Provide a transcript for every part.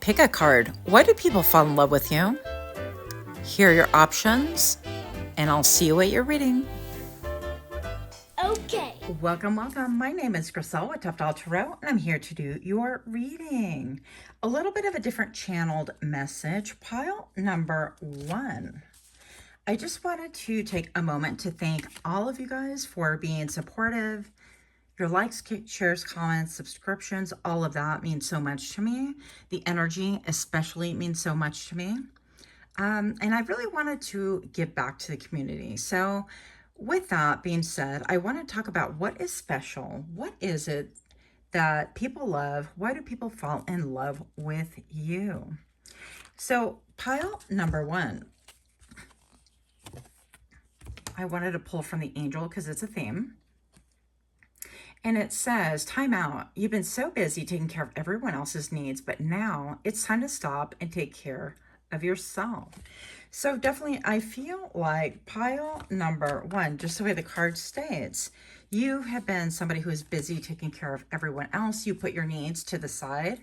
Pick a card. Why do people fall in love with you? Here are your options, and I'll see you at your reading. Okay. Welcome. My name is Griselle with Toughdolltarot, and I'm here to do your reading. A little bit of a different channeled message. Pile number 1. I just wanted to take a moment to thank all of you guys for being supportive. Your likes, shares, comments, subscriptions, all of that means so much to me. The energy especially means so much to me. And I really wanted to give back to the community. So with that being said, I want to talk about what is special. What is it that people love? Why do people fall in love with you? So pile number 1. I wanted to pull from the angel because it's a theme. And it says, time out. You've been so busy taking care of everyone else's needs, but now it's time to stop and take care of yourself. So definitely, I feel like pile number 1, just the way the card states, you have been somebody who is busy taking care of everyone else. You put your needs to the side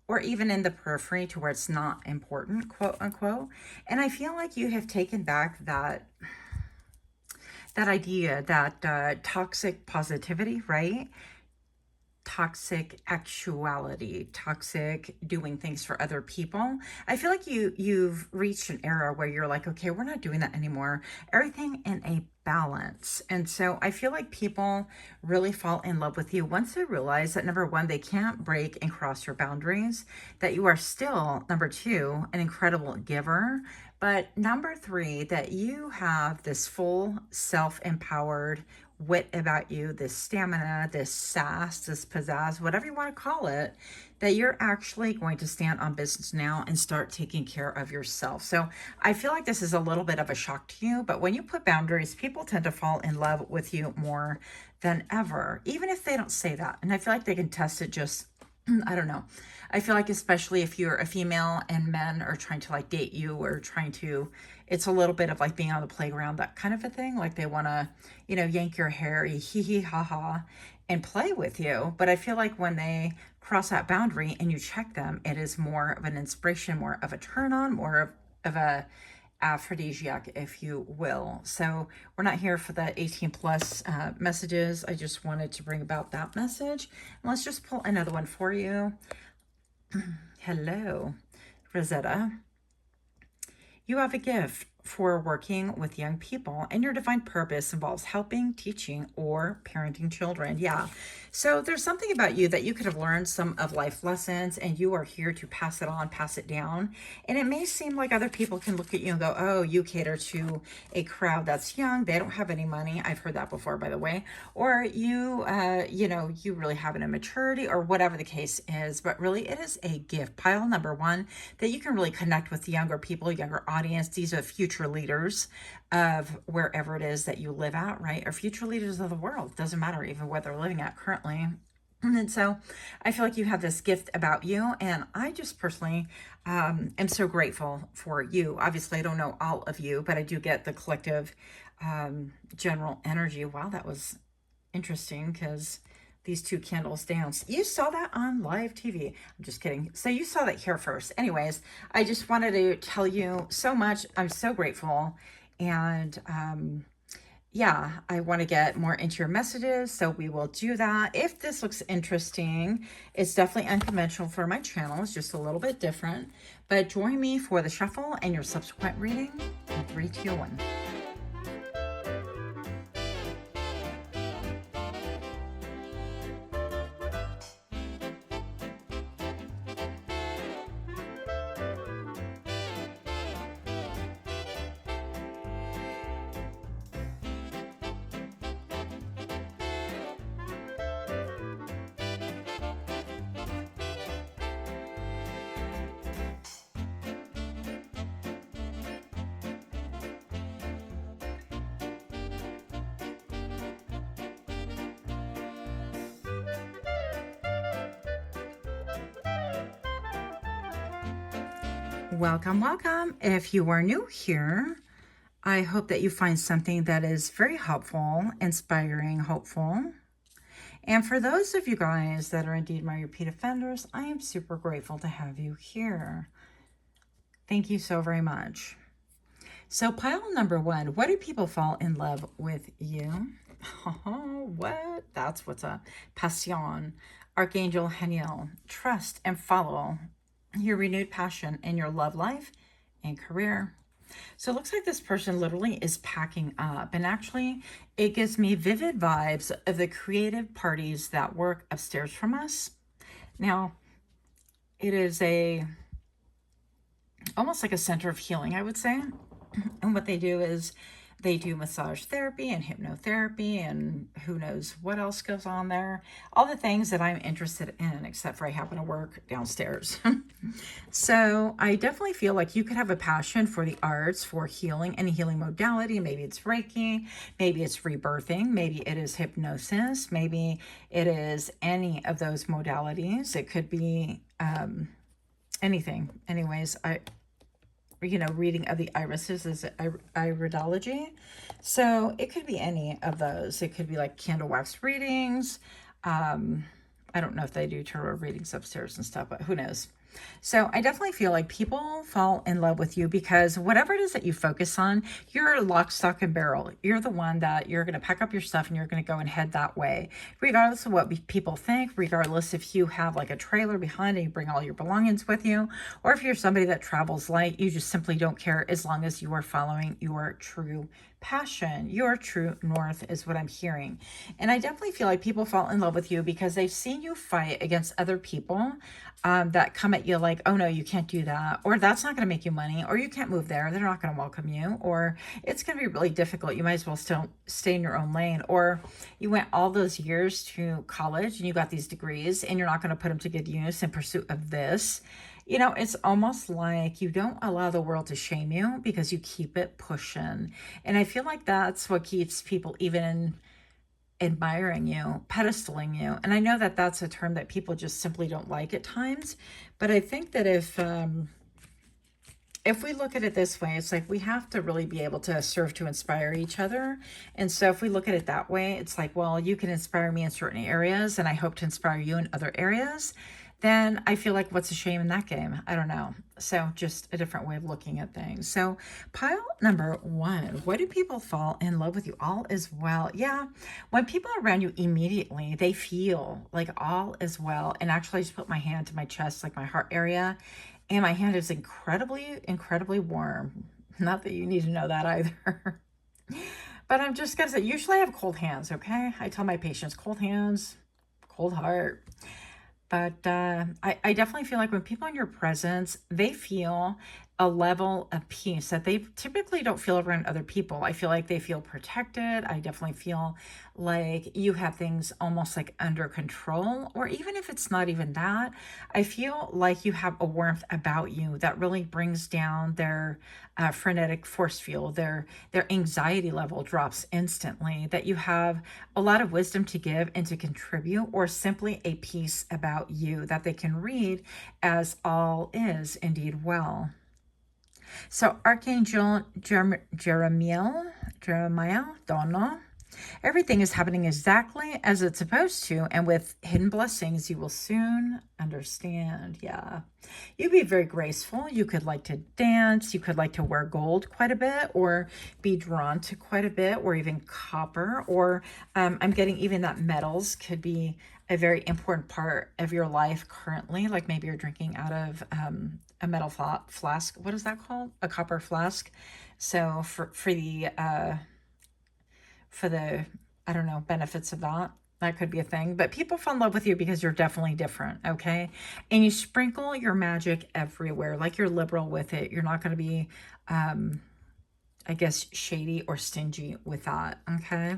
or even in the periphery to where it's not important, quote unquote. And I feel like you have taken back that idea, that toxic positivity, right? Toxic actuality, toxic doing things for other people. I feel like you've reached an era where you're like, okay, we're not doing that anymore. Everything in a balance. And so I feel like people really fall in love with you once they realize that, number 1, they can't break and cross your boundaries, that you are still, number 2, an incredible giver, but number 3, that you have this full self-empowered wit about you, this stamina, this sass, this pizzazz, whatever you want to call it, that you're actually going to stand on business now and start taking care of yourself. So I feel like this is a little bit of a shock to you, but when you put boundaries, people tend to fall in love with you more than ever, even if they don't say that. And I feel like they can test it just, I don't know. I feel like especially if you're a female and men are trying to like date you or trying to, it's a little bit of like being on the playground, that kind of a thing. Like they want to, yank your hair, hee ha ha, and play with you. But I feel like when they cross that boundary and you check them, it is more of an inspiration, more of a turn on, more of a aphrodisiac, if you will. So we're not here for the 18 plus messages. I just wanted to bring about that message. And let's just pull another one for you. Hello, Rosetta. You have a gift for working with young people, and your divine purpose involves helping, teaching, or parenting children. Yeah. So there's something about you that you could have learned some of life lessons, and you are here to pass it on, pass it down. And it may seem like other people can look at you and go, oh, you cater to a crowd that's young. They don't have any money. I've heard that before, by the way. Or you really have an immaturity or whatever the case is. But really, it is a gift. Pile number 1, that you can really connect with the younger people, younger audience. These are future leaders of wherever it is that you live at, right? Or future leaders of the world. Doesn't matter even where they're living at currently. And so I feel like you have this gift about you, and I just personally am so grateful for you. Obviously, I don't know all of you, but I do get the collective general energy. Wow, that was interesting because these 2 candles dance. You saw that on live TV. I'm just kidding. So you saw that here first. Anyways, I just wanted to tell you so much. I'm so grateful. And yeah, I want to get more into your messages. So we will do that. If this looks interesting, it's definitely unconventional for my channel. It's just a little bit different. But join me for the shuffle and your subsequent reading in 3, 2, 1. Welcome. If you are new here, I hope that you find something that is very helpful, inspiring, hopeful. And for those of you guys that are indeed my repeat offenders, I am super grateful to have you here. Thank you so very much. So pile number 1, what do people fall in love with you? Oh, what? That's what's up. Passion. Archangel Haniel. Trust and follow your renewed passion in your love life and career. So it looks like this person literally is packing up. And actually, it gives me vivid vibes of the creative parties that work upstairs from us. Now, it is almost like a center of healing, I would say. And what they do is they do massage therapy and hypnotherapy and who knows what else goes on there. All the things that I'm interested in, except for I happen to work downstairs. So I definitely feel like you could have a passion for the arts, for healing, any healing modality. Maybe it's Reiki, maybe it's rebirthing, maybe it is hypnosis, maybe it is any of those modalities. It could be anything. Anyways, reading of the irises is iridology. So it could be any of those. It could be like candle wax readings. I don't know if they do tarot readings upstairs and stuff, but who knows? So I definitely feel like people fall in love with you because whatever it is that you focus on, you're lock, stock, and barrel. You're the one that you're going to pack up your stuff and you're going to go and head that way, regardless of what people think, regardless if you have like a trailer behind and you bring all your belongings with you, or if you're somebody that travels light, you just simply don't care as long as you are following your true passion. Your true north is what I'm hearing. And I definitely feel like people fall in love with you because they've seen you fight against other people that come at you like, oh no, you can't do that, or that's not going to make you money, or you can't move there, they're not going to welcome you, or it's going to be really difficult, you might as well still stay in your own lane, or you went all those years to college and you got these degrees and you're not going to put them to good use in pursuit of this. It's almost like you don't allow the world to shame you because you keep it pushing. And I feel like that's what keeps people even admiring you, pedestaling you. And I know that that's a term that people just simply don't like at times. But I think that if we look at it this way, it's like we have to really be able to serve to inspire each other. And so if we look at it that way, it's like, well, you can inspire me in certain areas and I hope to inspire you in other areas. Then I feel like what's a shame in that game? I don't know. So just a different way of looking at things. So pile number 1, what do people fall in love with you? All is well. Yeah. When people are around you immediately, they feel like all is well. And actually I just put my hand to my chest, like my heart area. And my hand is incredibly, incredibly warm. Not that you need to know that either. But I'm just going to say, usually I have cold hands, okay? I tell my patients, cold hands, cold heart. But I definitely feel like when people are in your presence, they feel a level of peace that they typically don't feel around other people. I feel like they feel protected. I definitely feel like you have things almost like under control, or even if it's not even that, I feel like you have a warmth about you that really brings down their frenetic force field. Their anxiety level drops instantly, that you have a lot of wisdom to give and to contribute, or simply a piece about you that they can read as all is indeed well. So Archangel Jeremiah, don't know. Everything is happening exactly as it's supposed to, and with hidden blessings, you will soon understand. Yeah. You'd be very graceful. You could like to dance. You could like to wear gold quite a bit, or be drawn to quite a bit, or even copper, or I'm getting even that metals could be a very important part of your life currently. Like maybe you're drinking out of a metal flask. What is that called? A copper flask. So for the I don't know, benefits of that could be a thing. But people fall in love with you because you're definitely different, okay? And you sprinkle your magic everywhere, like you're liberal with it. You're not going to be I guess shady or stingy with that, okay?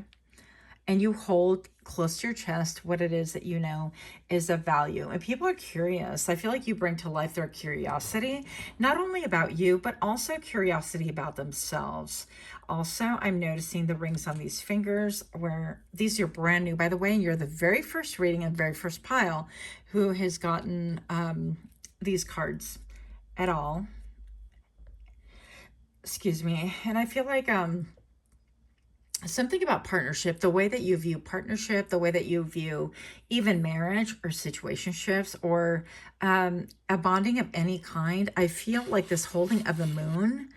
And you hold close to your chest what it is that you know is of value. And people are curious. I feel like you bring to life their curiosity, not only about you, but also curiosity about themselves. Also, I'm noticing the rings on these fingers, where these are brand new, by the way, and you're the very first reading and very first pile who has gotten these cards at all. Excuse me. And I feel like something about partnership, the way that you view partnership, the way that you view even marriage or situationships or a bonding of any kind. I feel like this holding of the moon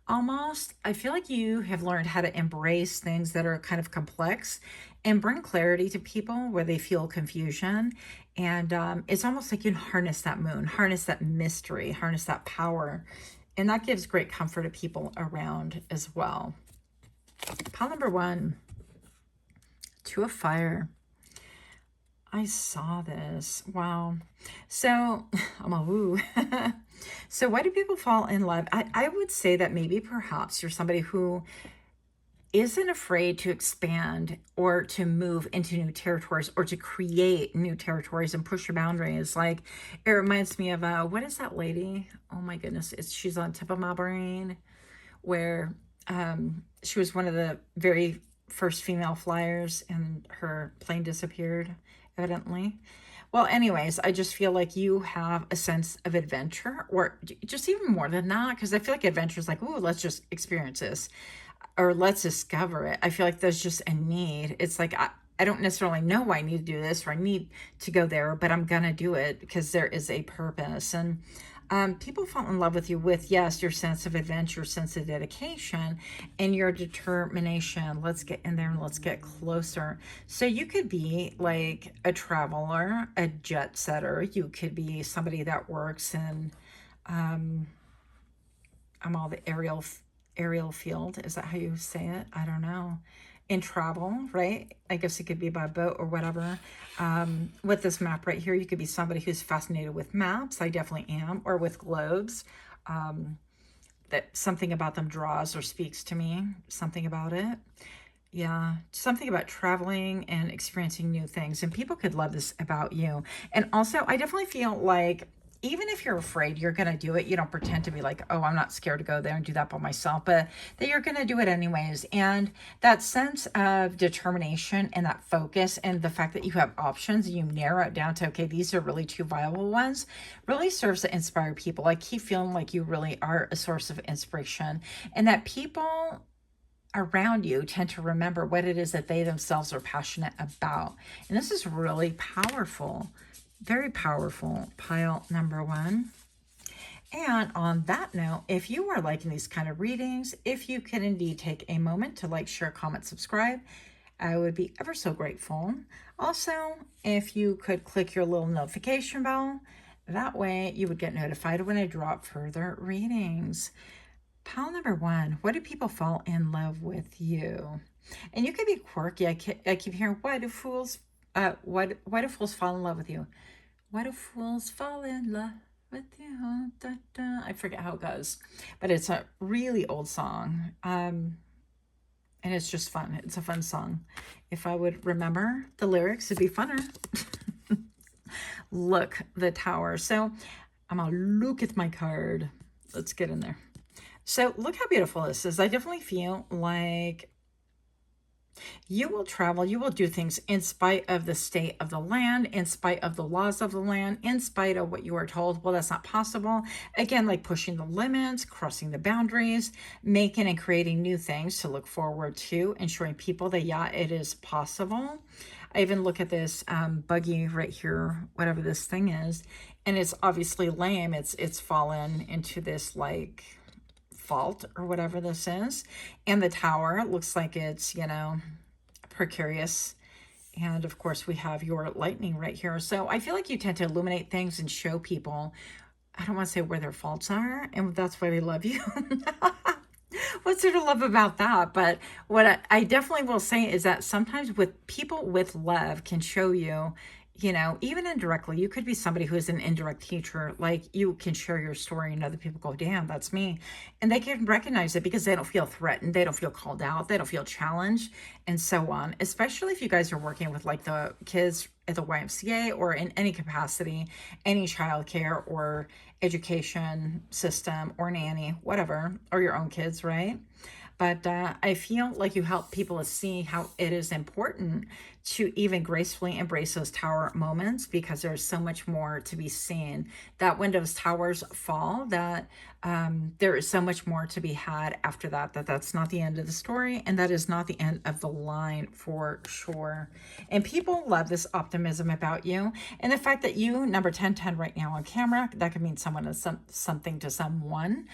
almost, I feel like you have learned how to embrace things that are kind of complex and bring clarity to people where they feel confusion. And it's almost like you harness that moon, harness that mystery, harness that power. And that gives great comfort to people around as well. Pile number 1, 2 of fire. I saw this. Wow. So, I'm a woo. So why do people fall in love? I would say that maybe perhaps you're somebody who isn't afraid to expand or to move into new territories or to create new territories and push your boundaries. Like, it reminds me of, what is that lady? Oh my goodness. She's on tip of my brain, where she was one of the very first female flyers and her plane disappeared, evidently. Well, anyways, I just feel like you have a sense of adventure, or just even more than that, because I feel like adventure is like, ooh, let's just experience this, or let's discover it. I feel like there's just a need. It's like, I don't necessarily know why I need to do this or I need to go there, but I'm going to do it because there is a purpose. And people fall in love with you with, yes, your sense of adventure, sense of dedication, and your determination. Let's get in there and let's get closer. So you could be like a traveler, a jet setter. You could be somebody that works in, I'm all the aerial field. Is that how you say it? I don't know. In travel, right? I guess it could be by boat or whatever. With this map right here, you could be somebody who's fascinated with maps. I definitely am. Or with globes. That something about them draws or speaks to me. Something about it. Yeah, something about traveling and experiencing new things. And people could love this about you. And also, I definitely feel like even if you're afraid you're going to do it, you don't pretend to be like, oh, I'm not scared to go there and do that by myself, but that you're going to do it anyways. And that sense of determination and that focus and the fact that you have options and you narrow it down to, okay, these are really 2 viable ones, really serves to inspire people. I keep feeling like you really are a source of inspiration, and that people around you tend to remember what it is that they themselves are passionate about. And this is really powerful. Very powerful. Pile number 1. And on that note, if you are liking these kind of readings, if you can indeed take a moment to like, share, comment, subscribe, I would be ever so grateful. Also, if you could click your little notification bell, that way you would get notified when I drop further readings. Pile number 1, what do people fall in love with you? And you could be quirky. I keep hearing, why do fools fall in love with you? Why do fools fall in love with you? Da, da. I forget how it goes, but it's a really old song. And it's just fun. It's a fun song. If I would remember the lyrics, it'd be funner. Look, the Tower. So I'm going to look at my card. Let's get in there. So look how beautiful this is. I definitely feel like you will travel, you will do things in spite of the state of the land, in spite of the laws of the land, in spite of what you are told, well, that's not possible. Again, like pushing the limits, crossing the boundaries, making and creating new things to look forward to, and showing people that, yeah, it is possible. I even look at this buggy right here, whatever this thing is, and it's obviously lame. It's fallen into this like fault or whatever this is. And the tower looks like it's, you know, precarious. And of course we have your lightning right here. So I feel like you tend to illuminate things and show people, I don't want to say where their faults are, and that's why they love you. What's there to love about that? But what I definitely will say is that sometimes with people with love can show you, you know, even indirectly, you could be somebody who is an indirect teacher. Like you can share your story and other people go, damn, that's me. And they can recognize it because they don't feel threatened. They don't feel called out. They don't feel challenged and so on. Especially if you guys are working with like the kids at the YMCA or in any capacity, any childcare or education system or nanny, whatever, or your own kids, right? but I feel like you help people to see how it is important to even gracefully embrace those tower moments, because there's so much more to be seen. That when those towers fall, that there is so much more to be had after that, that's not the end of the story, and that is not the end of the line for sure. And people love this optimism about you, and the fact that you, number 1010 right now on camera, that could mean someone is something to someone.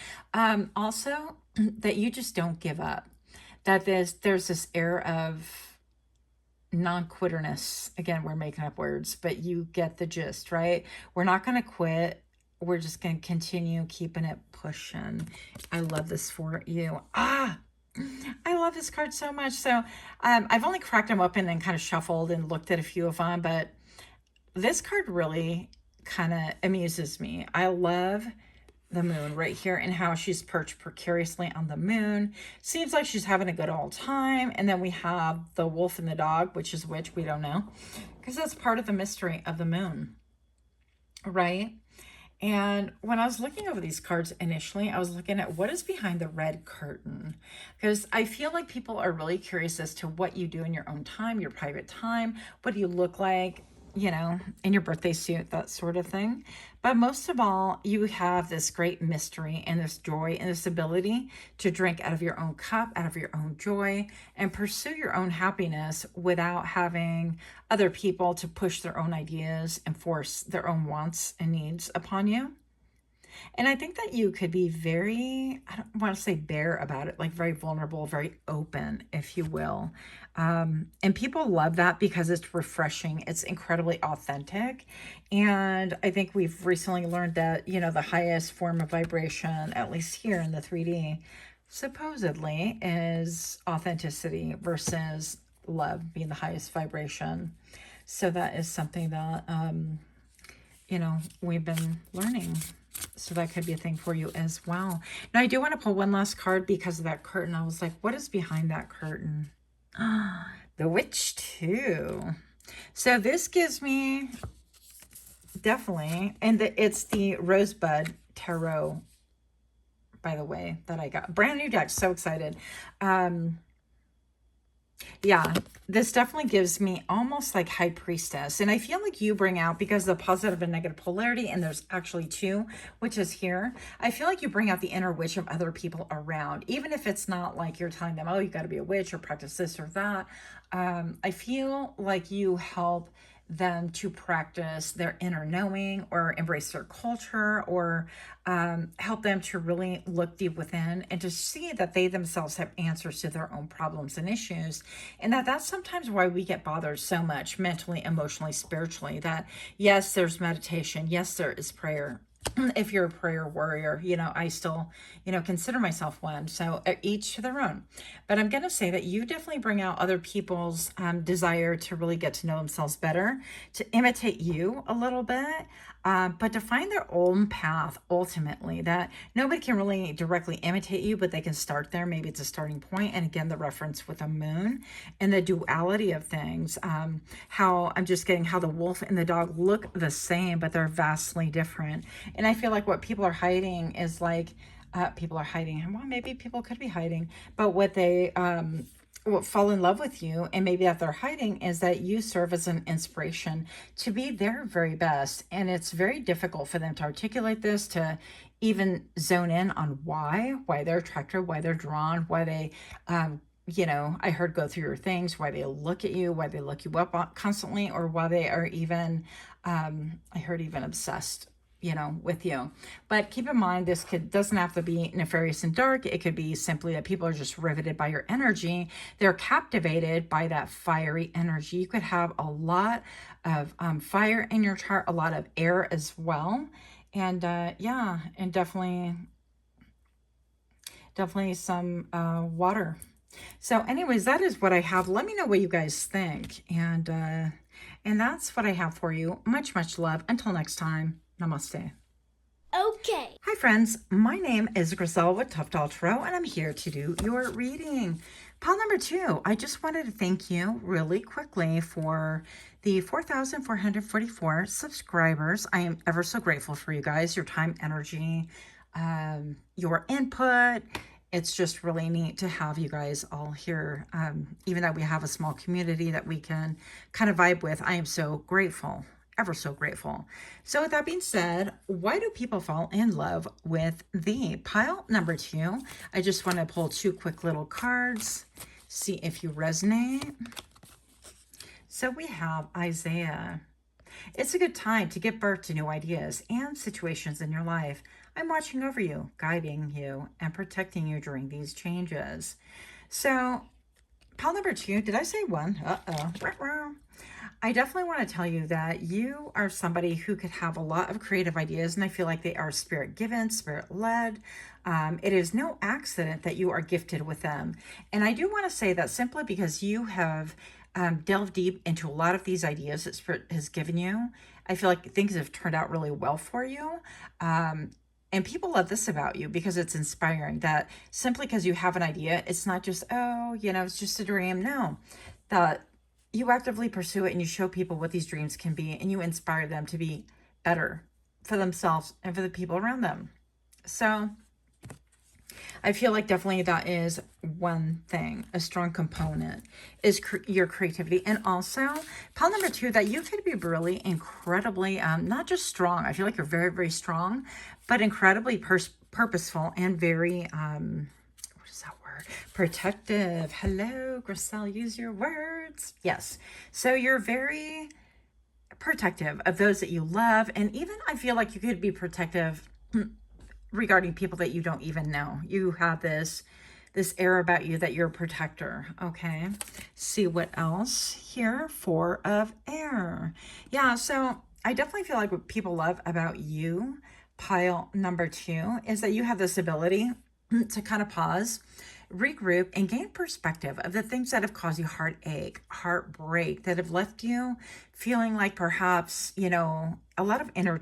Also, that you just don't give up. That there's this air of non-quitterness. Again, we're making up words, but you get the gist, right? We're not going to quit. We're just going to continue keeping it pushing. I love this for you. I love this card so much. So I've only cracked them open and kind of shuffled and looked at a few of them, but this card really kind of amuses me. I love the moon right here and how she's perched precariously on the moon. Seems like she's having a good old time. And then we have the wolf and the dog, which is which, we don't know, because that's part of the mystery of the moon, right? And when I was looking over these cards initially, I was looking at what is behind the red curtain, because I feel like people are really curious as to what you do in your own time, your private time. What do you look like, you know, in your birthday suit, that sort of thing. But most of all, you have this great mystery and this joy and this ability to drink out of your own cup, out of your own joy, and pursue your own happiness without having other people to push their own ideas and force their own wants and needs upon you. And I think that you could be very, I don't want to say bare about it, like very vulnerable, very open, if you will. And people love that because it's refreshing. It's incredibly authentic. And I think we've recently learned that, you know, the highest form of vibration, at least here in the 3D, supposedly is authenticity versus love being the highest vibration. So that is something that, you know, we've been learning. So that could be a thing for you as well. Now, I do want to pull one last card because of that curtain. I was like, what is behind that curtain? The Witch too. So this gives me definitely, and it's the Rosebud Tarot, by the way, that I got. Brand new deck. So excited. Yeah, this definitely gives me almost like High Priestess. And I feel like you bring out, because of the positive and negative polarity, and there's actually two witches here, I feel like you bring out the inner witch of other people around. Even if it's not like you're telling them, oh, you got to be a witch or practice this or that. I feel like you help them to practice their inner knowing or embrace their culture, or help them to really look deep within and to see that they themselves have answers to their own problems and issues. And that's sometimes why we get bothered so much mentally, emotionally, spiritually, that yes, there's meditation. Yes, there is prayer. If you're a prayer warrior, you know, I still, you know, consider myself one. So each to their own. But I'm going to say that you definitely bring out other people's desire to really get to know themselves better, to imitate you a little bit, but to find their own path ultimately. That nobody can really directly imitate you, but they can start there. Maybe it's a starting point. And again, the reference with a moon and the duality of things. How I'm just getting how the wolf and the dog look the same, but they're vastly different. And I feel like what people are hiding is like, people are hiding, well, maybe people could be hiding, but what they will fall in love with you, and maybe that they're hiding, is that you serve as an inspiration to be their very best. And it's very difficult for them to articulate this, to even zone in on why they're attracted, why they're drawn, why they, you know, I heard go through your things, why they look at you, why they look you up constantly, or why they are even, I heard even obsessed, you know, with you. But keep in mind, this doesn't have to be nefarious and dark. It could be simply that people are just riveted by your energy. They're captivated by that fiery energy. You could have a lot of fire in your chart, a lot of air as well. And yeah, and definitely some water. So anyways, that is what I have. Let me know what you guys think. And that's what I have for you. Much, much love. Until next time. Namaste. Okay. Hi friends, my name is Griselle with Toughdolltarot, and I'm here to do your reading. Pile number 2, I just wanted to thank you really quickly for the 4,444 subscribers. I am ever so grateful for you guys, your time, energy, your input. it's just really neat to have you guys all here. Even though we have a small community that we can kind of vibe with, I am so grateful, ever so grateful. So with that being said, why do people fall in love with thee? Pile number 2. I just want to pull 2 quick little cards, see if you resonate. So we have Isaiah. It's a good time to give birth to new ideas and situations in your life. I'm watching over you, guiding you, and protecting you during these changes. So, pile number 2, did I say 1? Uh-oh. I definitely want to tell you that you are somebody who could have a lot of creative ideas, and I feel like they are spirit-given, spirit-led. It is no accident that you are gifted with them. And I do want to say that simply because you have delved deep into a lot of these ideas that Spirit has given you, I feel like things have turned out really well for you. And people love this about you because it's inspiring that simply because you have an idea, it's not just, oh, it's just a dream. No, that you actively pursue it and you show people what these dreams can be and you inspire them to be better for themselves and for the people around them. So I feel like definitely that is one thing, a strong component is your creativity. And also, pile number 2, that you could be really incredibly, not just strong. I feel like you're very, very strong, but incredibly purposeful and very, what is that word? Protective. Hello, Griselle, use your words. Yes. So you're very protective of those that you love. And even I feel like you could be protective regarding people that you don't even know. You have this air about you that you're a protector. Okay, see what else here. 4 of air. Yeah, so I definitely feel like what people love about you, pile number 2, is that you have this ability to kind of pause, regroup, and gain perspective of the things that have caused you heartache, heartbreak, that have left you feeling like perhaps, a lot of inner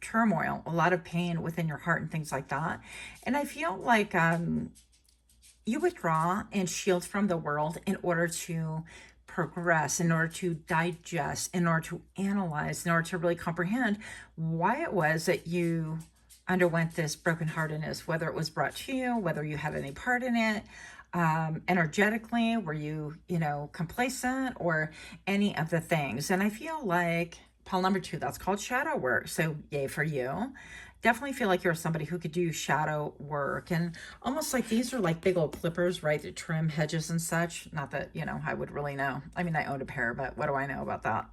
turmoil, a lot of pain within your heart and things like that. And I feel like you withdraw and shield from the world in order to progress, in order to digest, in order to analyze, in order to really comprehend why it was that you underwent this brokenheartedness, whether it was brought to you, whether you had any part in it, energetically, were you, complacent, or any of the things. And I feel like pile number 2, that's called shadow work. So yay for you. Definitely feel like you're somebody who could do shadow work, and almost like these are like big old clippers, right, to trim hedges and such. Not that, I would really know. I mean, I owned a pair, but what do I know about that?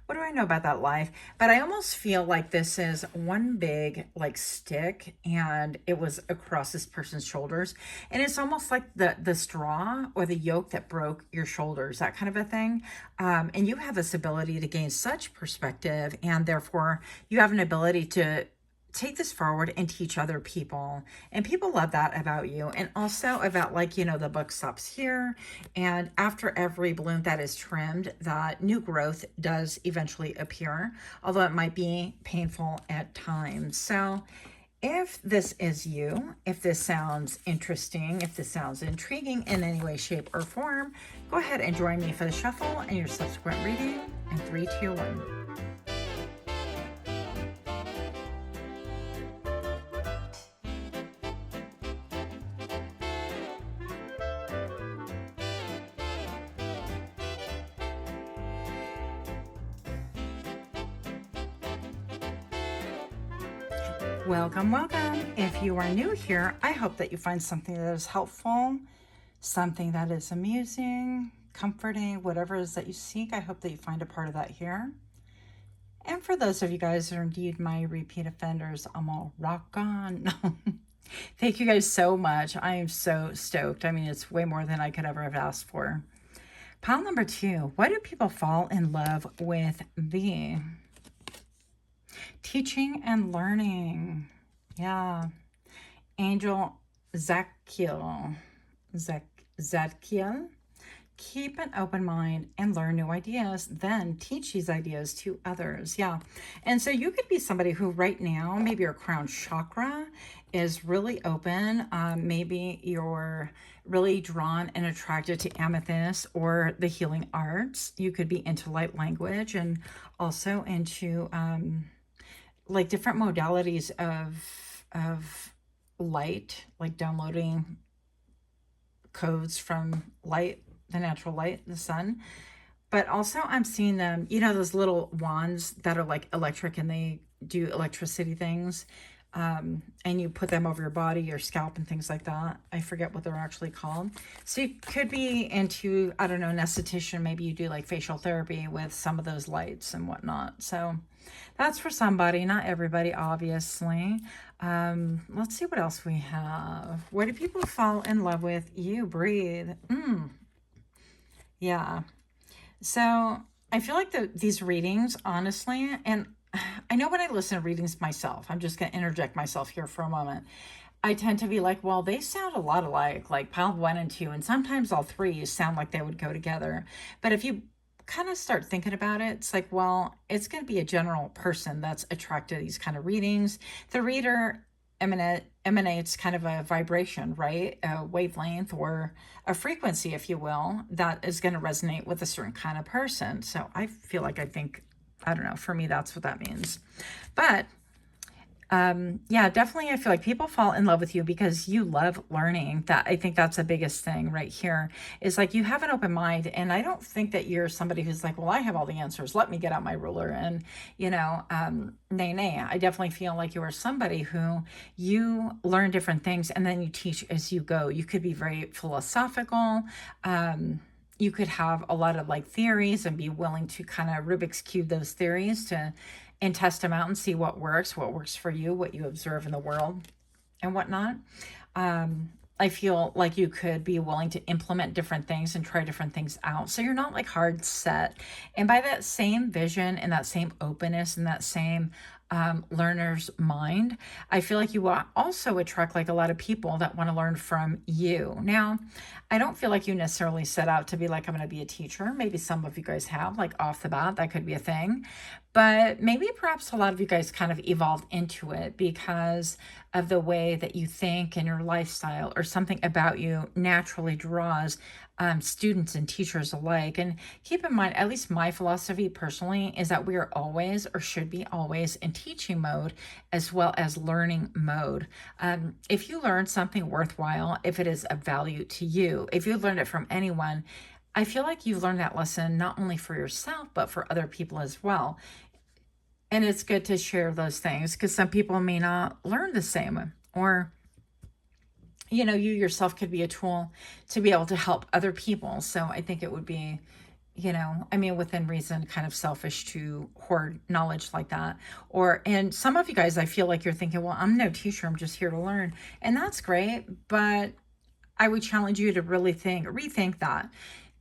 What do I know about that life? But I almost feel like this is one big like stick, and it was across this person's shoulders. And it's almost like the straw or the yoke that broke your shoulders, that kind of a thing. And you have this ability to gain such perspective, and therefore you have an ability to take this forward and teach other people. And people love that about you. And also about the book stops here. And after every bloom that is trimmed, that new growth does eventually appear, although it might be painful at times. So if this is you, if this sounds interesting, if this sounds intriguing in any way, shape, or form, go ahead and join me for the shuffle and your subsequent reading in 3, 2, 1. Welcome, welcome. If you are new here, I hope that you find something that is helpful, something that is amusing, comforting, whatever it is that you seek. I hope that you find a part of that here. And for those of you guys who are indeed my repeat offenders, I'm all rock on. Thank you guys so much. I am so stoked. I mean, it's way more than I could ever have asked for. Pile number 2, why do people fall in love with thee? Teaching and learning. Yeah. Angel Zadkiel. Zadkiel. Keep an open mind and learn new ideas, then teach these ideas to others. Yeah. And so you could be somebody who right now, maybe your crown chakra is really open. Maybe you're really drawn and attracted to amethyst or the healing arts. You could be into light language and also into like different modalities of light, like downloading codes from light, the natural light, the sun. But also I'm seeing them, you know, those little wands that are like electric and they do electricity things. And you put them over your body, your scalp and things like that. I forget what they're actually called. So you could be into, I don't know, an esthetician. Maybe you do like facial therapy with some of those lights and whatnot. So that's for somebody, not everybody, obviously. Let's see what else we have. Where do people fall in love with? You breathe. Yeah. So I feel like these readings, honestly, and I know when I listen to readings myself, I'm just going to interject myself here for a moment. I tend to be like, well, they sound a lot alike, like pile 1 and 2, and sometimes all 3 sound like they would go together. But if you kind of start thinking about it, it's like, well, it's going to be a general person that's attracted to these kind of readings. The reader emanates kind of a vibration, right? A wavelength or a frequency, if you will, that is going to resonate with a certain kind of person. So I feel like I don't know, for me, that's what that means. But yeah, definitely. I feel like people fall in love with you because you love learning. That I think that's the biggest thing right here is like you have an open mind. And I don't think that you're somebody who's like, well, I have all the answers. Let me get out my ruler. And, you know, nay. I definitely feel like you are somebody who you learn different things and then you teach as you go. You could be very philosophical. You could have a lot of like theories and be willing to kind of Rubik's Cube those theories and test them out and see what works for you, what you observe in the world and whatnot. I feel like you could be willing to implement different things and try different things out. So you're not like hard set. And by that same vision and that same openness and that same learner's mind, I feel like you will also attract like a lot of people that want to learn from you. Now, I don't feel like you necessarily set out to be like, I'm going to be a teacher. Maybe some of you guys have, like off the bat, that could be a thing. But maybe perhaps a lot of you guys kind of evolved into it because of the way that you think and your lifestyle or something about you naturally draws students and teachers alike. And keep in mind, at least my philosophy personally is that we are always or should be always in teaching mode as well as learning mode. If you learn something worthwhile, if it is of value to you, if you learned it from anyone, I feel like you've learned that lesson not only for yourself, but for other people as well. And it's good to share those things because some people may not learn the same, or, you know, you yourself could be a tool to be able to help other people. So I think it would be, you know, I mean, within reason, kind of selfish to hoard knowledge like that. And some of you guys, I feel like you're thinking, well, I'm no teacher, I'm just here to learn. And that's great. But I would challenge you to really rethink that.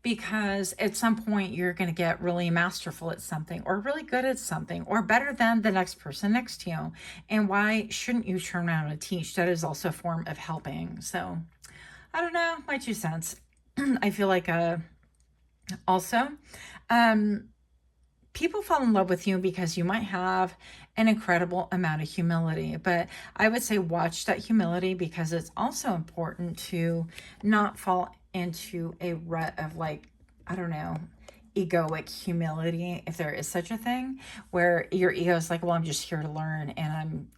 Because at some point you're going to get really masterful at something or really good at something or better than the next person next to you. And why shouldn't you turn around and teach? That is also a form of helping. So I don't know, my 2 cents. I feel like also people fall in love with you because you might have an incredible amount of humility. But I would say watch that humility because it's also important to not fall into a rut of like, I don't know, egoic humility, if there is such a thing, where your ego is like, well, I'm just here to learn and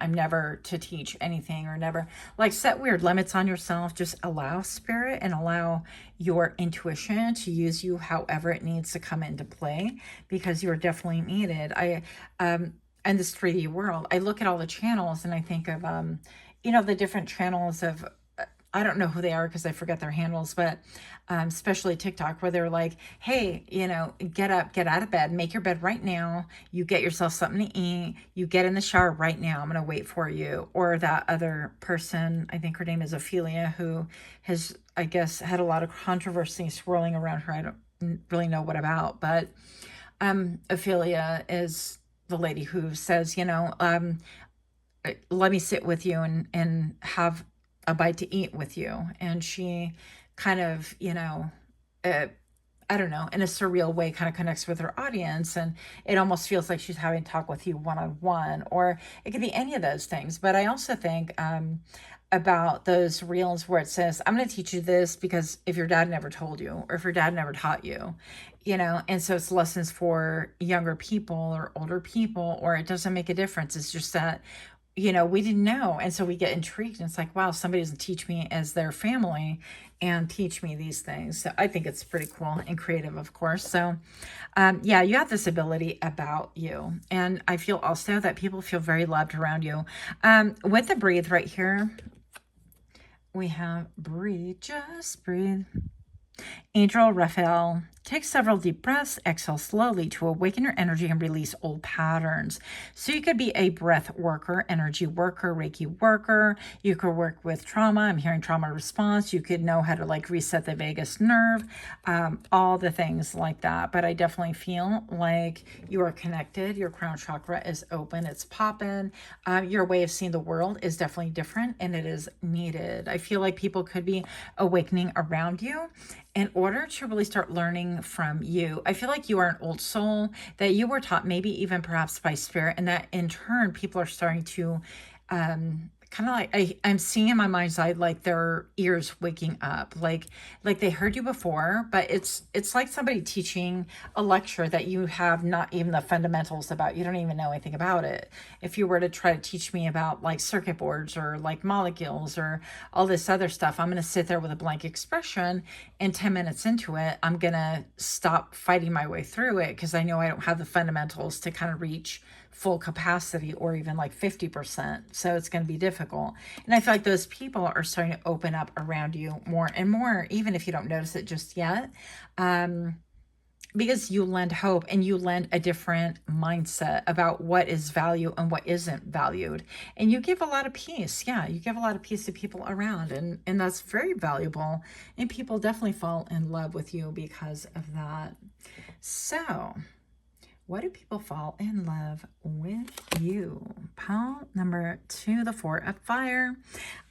I'm never to teach anything or never like set weird limits on yourself. Just allow spirit and allow your intuition to use you however it needs to come into play because you're definitely needed. In this 3D world, I look at all the channels and I think of, the different channels of, I don't know who they are because I forget their handles, but especially TikTok where they're like, hey, get up, get out of bed, make your bed right now. You get yourself something to eat. You get in the shower right now. I'm going to wait for you. Or that other person, I think her name is Ophelia, who has, I guess, had a lot of controversy swirling around her. I don't really know what about, but Ophelia is the lady who says, let me sit with you and have a bite to eat with you. And she kind of, I don't know, in a surreal way kind of connects with her audience. And it almost feels like she's having a talk with you one-on-one, or it could be any of those things. But I also think about those reels where it says, I'm going to teach you this because if your dad never told you, or if your dad never taught you, and so it's lessons for younger people or older people, or it doesn't make a difference. It's just that you know, we didn't know. And so we get intrigued. And it's like, wow, somebody doesn't teach me as their family and teach me these things. So I think it's pretty cool and creative, of course. So yeah, you have this ability about you. And I feel also that people feel very loved around you. With the breathe right here, we have breathe, just breathe. Angel Raphael, take several deep breaths, exhale slowly to awaken your energy and release old patterns. So you could be a breath worker, energy worker, Reiki worker. You could work with trauma. I'm hearing trauma response. You could know how to like reset the vagus nerve, all the things like that. But I definitely feel like you are connected. Your crown chakra is open. It's popping. Your way of seeing the world is definitely different and it is needed. I feel like people could be awakening around you in order to really start learning from you. I feel like you are an old soul that you were taught, maybe even perhaps by spirit, and that in turn people are starting to kind of like I'm seeing in my mind's eye like their ears waking up, like they heard you before, but it's like somebody teaching a lecture that you have not even the fundamentals about. You don't even know anything about it. If you were to try to teach me about like circuit boards or like molecules or all this other stuff, I'm going to sit there with a blank expression, and 10 minutes into it I'm going to stop fighting my way through it because I know I don't have the fundamentals to kind of reach full capacity or even like 50%. So it's going to be difficult. And I feel like those people are starting to open up around you more and more, even if you don't notice it just yet. Because you lend hope and you lend a different mindset about what is value and what isn't valued. And you give a lot of peace. Yeah, you give a lot of peace to people around, and that's very valuable. And people definitely fall in love with you because of that. So why do people fall in love with you? Pile number 2, the 4 of fire.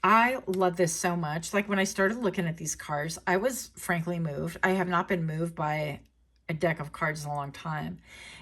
I love this so much. Like when I started looking at these cards, I was frankly moved. I have not been moved by a deck of cards in a long time.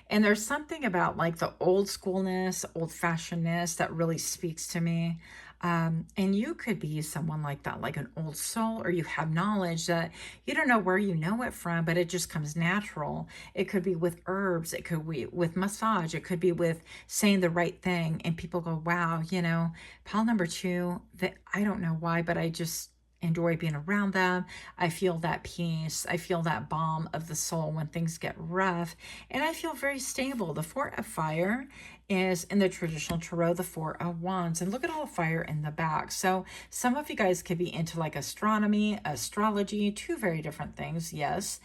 And there's something about like the old schoolness, old fashionedness that really speaks to me. And you could be someone like that, like an old soul, or you have knowledge that you don't know where you know it from, but it just comes natural. It could be with herbs. It could be with massage. It could be with saying the right thing. And people go, wow, you know, pile number 2, that I don't know why, but I just enjoy being around them. I feel that peace. I feel that balm of the soul when things get rough. And I feel very stable. The 4 of fire is in the traditional tarot, the 4 of wands. And look at all the fire in the back. So some of you guys could be into like astronomy, astrology, 2 very different things. Yes.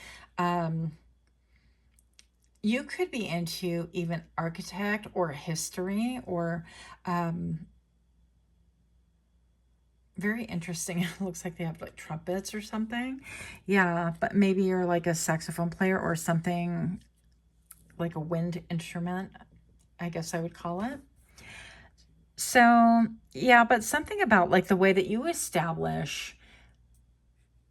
You could be into even architect or history or very interesting. It looks like they have like trumpets or something. Yeah, but maybe you're like a saxophone player or something like a wind instrument, I guess I would call it. So yeah, but something about like the way that you establish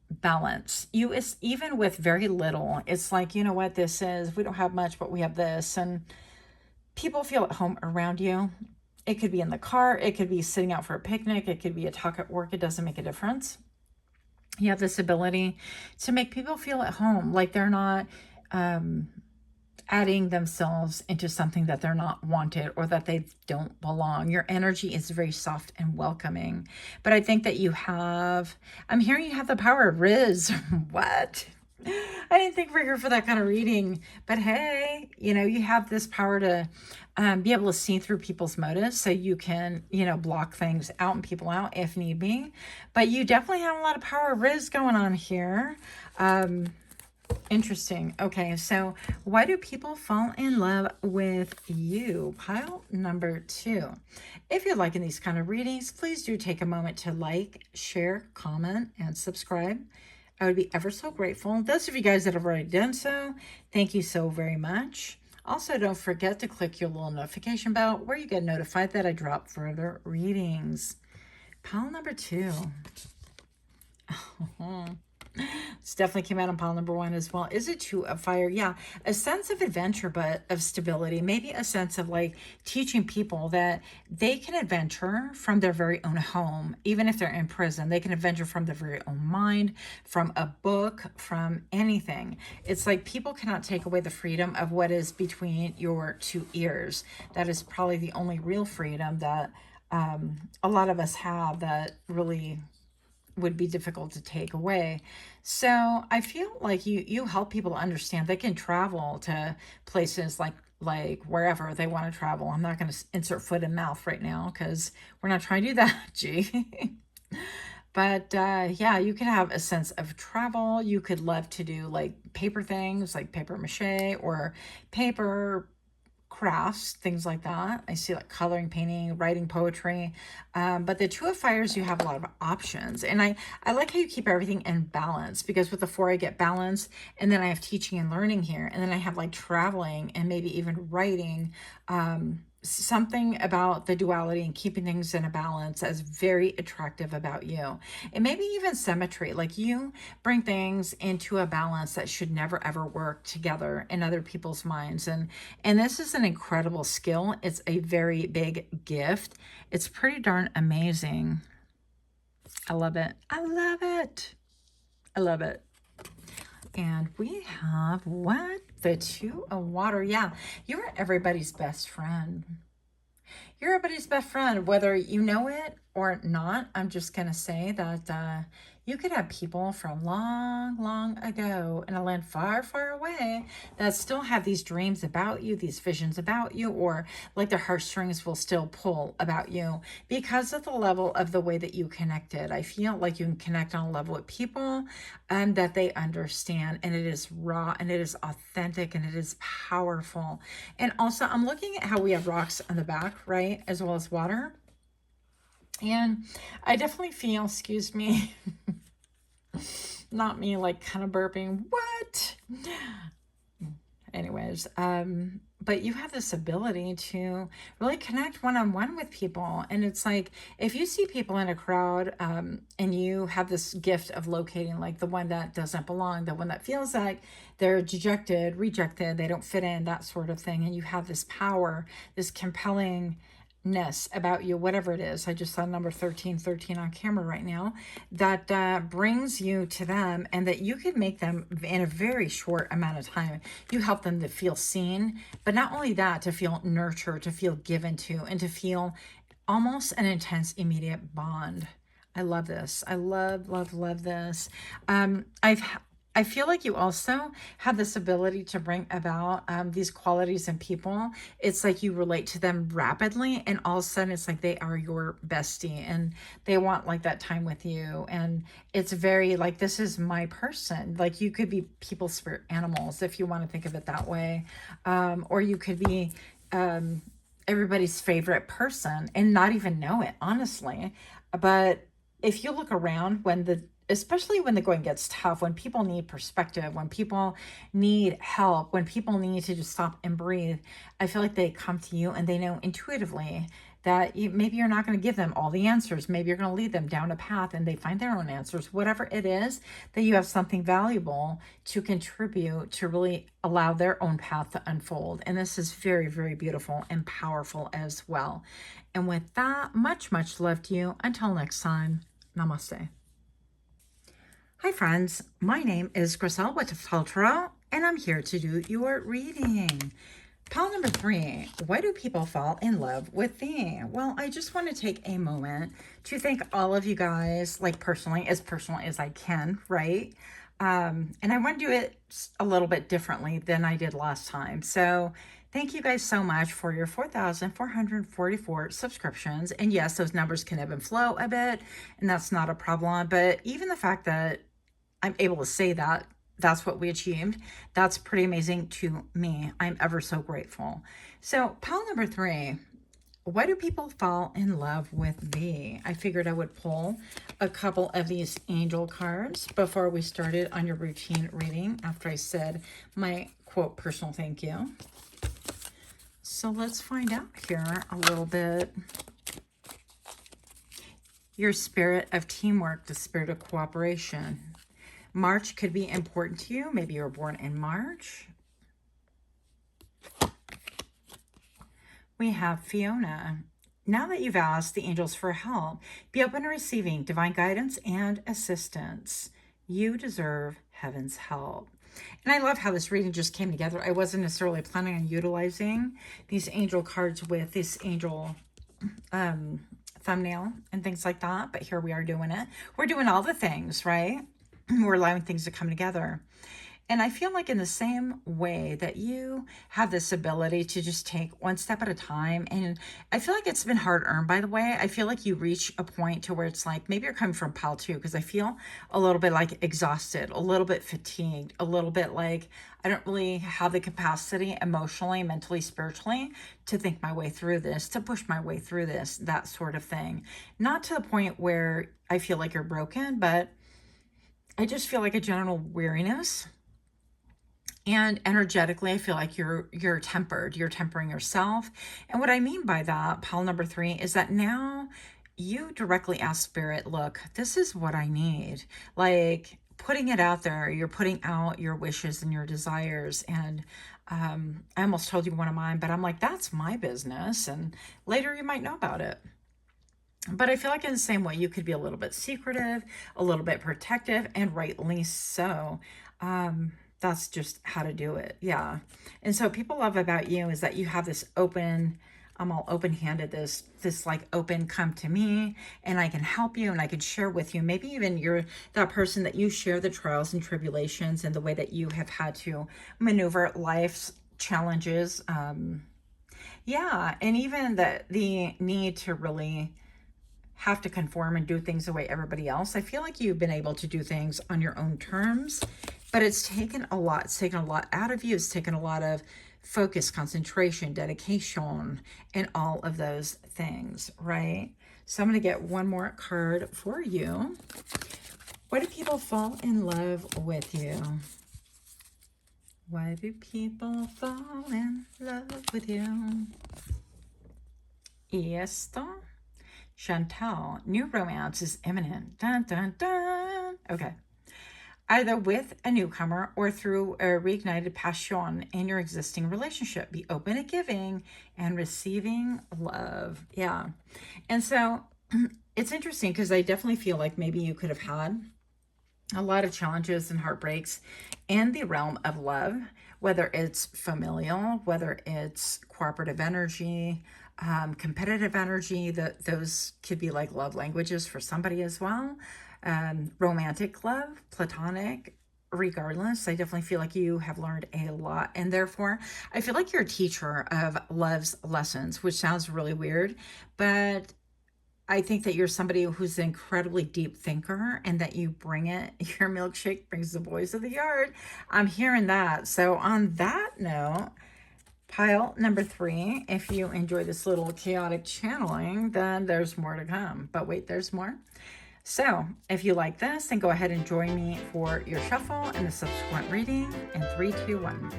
balance. You is even with very little, it's like, you know what this is, we don't have much, but we have this, and people feel at home around you. It could be in the car. It could be sitting out for a picnic. It could be a talk at work. It doesn't make a difference. You have this ability to make people feel at home, like they're not adding themselves into something that they're not wanted or that they don't belong. Your energy is very soft and welcoming. But I think that you have, I'm hearing you have the power of Riz. What? I didn't think we're here for that kind of reading, but hey, you know, you have this power to be able to see through people's motives, so you can, you know, block things out and people out if need be. But you definitely have a lot of power Riz going on here. Interesting. Okay, so why do people fall in love with you? Pile number 2. If you're liking these kind of readings, please do take a moment to like, share, comment, and subscribe. I would be ever so grateful. Those of you guys that have already done so, thank you so very much. Also, don't forget to click your little notification bell where you get notified that I drop further readings. Pile number 2. This definitely came out on pile number 1 as well. Is it 2 of fire? Yeah, a sense of adventure, but of stability. Maybe a sense of like teaching people that they can adventure from their very own home, even if they're in prison. They can adventure from their very own mind, from a book, from anything. It's like people cannot take away the freedom of what is between your 2 ears. That is probably the only real freedom that a lot of us have that really would be difficult to take away. So I feel like you help people understand they can travel to places like wherever they want to travel. I'm not going to insert foot in mouth right now because we're not trying to do that, Gee. But yeah, you could have a sense of travel. You could love to do like paper things like paper mache or paper crafts, things like that. I see like coloring, painting, writing poetry. But the Two of Fires, you have a lot of options. And I like how you keep everything in balance, because with the four, I get balance. And then I have teaching and learning here. And then I have like traveling and maybe even writing. Something about the duality and keeping things in a balance as very attractive about you. And maybe even symmetry, like you bring things into a balance that should never ever work together in other people's minds. And this is an incredible skill. It's a very big gift. It's pretty darn amazing. I love it. I love it. I love it. And we have what? The Two of Water. Yeah, you're everybody's best friend. You're everybody's best friend, whether you know it or not. I'm just going to say that you could have people from long, long ago in a land far, far away that still have these dreams about you, these visions about you, or like their heartstrings will still pull about you because of the level of the way that you connected. I feel like you can connect on a level with people that they understand, and it is raw and it is authentic and it is powerful. And also, I'm looking at how we have rocks on the back, right, as well as water. And I definitely feel, excuse me, not me like kind of burping, what? Anyways, but you have this ability to really connect one-on-one with people. And it's like, if you see people in a crowd and you have this gift of locating like the one that doesn't belong, the one that feels like they're dejected, rejected, they don't fit in, that sort of thing. And you have this power, this compelling about you, whatever it is. I just saw number 1313 on camera right now, that brings you to them, and that you could make them in a very short amount of time. You help them to feel seen, but not only that, to feel nurtured, to feel given to, and to feel almost an intense, immediate bond. I love this. I love, love, love this. I feel like you also have this ability to bring about these qualities in people. It's like you relate to them rapidly, and all of a sudden it's like they are your bestie and they want like that time with you. And it's very like, this is my person. Like you could be people, spirit animals, if you want to think of it that way. Or you could be everybody's favorite person and not even know it, honestly. But if you look around, especially when the going gets tough, when people need perspective, when people need help, when people need to just stop and breathe, I feel like they come to you and they know intuitively that maybe you're not going to give them all the answers. Maybe you're going to lead them down a path and they find their own answers. Whatever it is, that you have something valuable to contribute to really allow their own path to unfold. And this is very, very beautiful and powerful as well. And with that, much, much love to you. Until next time, namaste. Hi friends, my name is Griselle with Toughdolltarot, and I'm here to do your reading. Pile number 3, why do people fall in love with thee? Well, I just want to take a moment to thank all of you guys, like personally as I can, right? And I want to do it a little bit differently than I did last time. So thank you guys so much for your 4,444 subscriptions. And yes, those numbers can ebb and flow a bit, and that's not a problem. But even the fact that I'm able to say that that's what we achieved, that's pretty amazing to me. I'm ever so grateful. So pile number 3, why do people fall in love with thee? I figured I would pull a couple of these angel cards before we started on your routine reading, after I said my quote personal thank you. So let's find out here a little bit. Your spirit of teamwork, the spirit of cooperation. March could be important to you. Maybe you were born in March. We have Fiona. Now that you've asked the angels for help, be open to receiving divine guidance and assistance. You deserve heaven's help. And I love how this reading just came together. I wasn't necessarily planning on utilizing these angel cards with this angel thumbnail and things like that, but here we are doing it. We're doing all the things, right? We're allowing things to come together. And I feel like in the same way that you have this ability to just take one step at a time, and I feel like it's been hard earned, by the way. I feel like you reach a point to where it's like, maybe you're coming from pile 2, because I feel a little bit like exhausted, a little bit fatigued, a little bit like I don't really have the capacity emotionally, mentally, spiritually to think my way through this, to push my way through this, that sort of thing. Not to the point where I feel like you're broken, but I just feel like a general weariness. And energetically, I feel like you're tempered. You're tempering yourself. And what I mean by that, pile number 3, is that now you directly ask Spirit, look, this is what I need. Like, putting it out there. You're putting out your wishes and your desires. And I almost told you one of mine, but I'm like, that's my business. And later you might know about it. But I feel like in the same way, you could be a little bit secretive, a little bit protective, and rightly so. That's just how to do it. Yeah. And so people love about you is that you have this open, I'm all open-handed, this like open, come to me and I can help you and I can share with you. Maybe even you're that person that you share the trials and tribulations and the way that you have had to maneuver life's challenges. Yeah. And even the need to really have to conform and do things the way everybody else. I feel like you've been able to do things on your own terms, but it's taken a lot. It's taken a lot out of you. It's taken a lot of focus, concentration, dedication, and all of those things, right? So I'm going to get one more card for you. Why do people fall in love with you? Why do people fall in love with you? Esto. Chantal, new romance is imminent. Dun, dun, dun. Okay. Either with a newcomer or through a reignited passion in your existing relationship. Be open to giving and receiving love. Yeah. And so it's interesting because I definitely feel like maybe you could have had a lot of challenges and heartbreaks in the realm of love, whether it's familial, whether it's cooperative energy, competitive energy, that those could be like love languages for somebody as well. Romantic love, platonic, regardless, I definitely feel like you have learned a lot. And therefore, I feel like you're a teacher of love's lessons, which sounds really weird, but I think that you're somebody who's an incredibly deep thinker and that you bring it. Your milkshake brings the boys of the yard. I'm hearing that. So on that note, pile number 3, if you enjoy this little chaotic channeling, then there's more to come. But wait, there's more. So if you like this, then go ahead and join me for your shuffle and the subsequent reading in 3, 2, 1.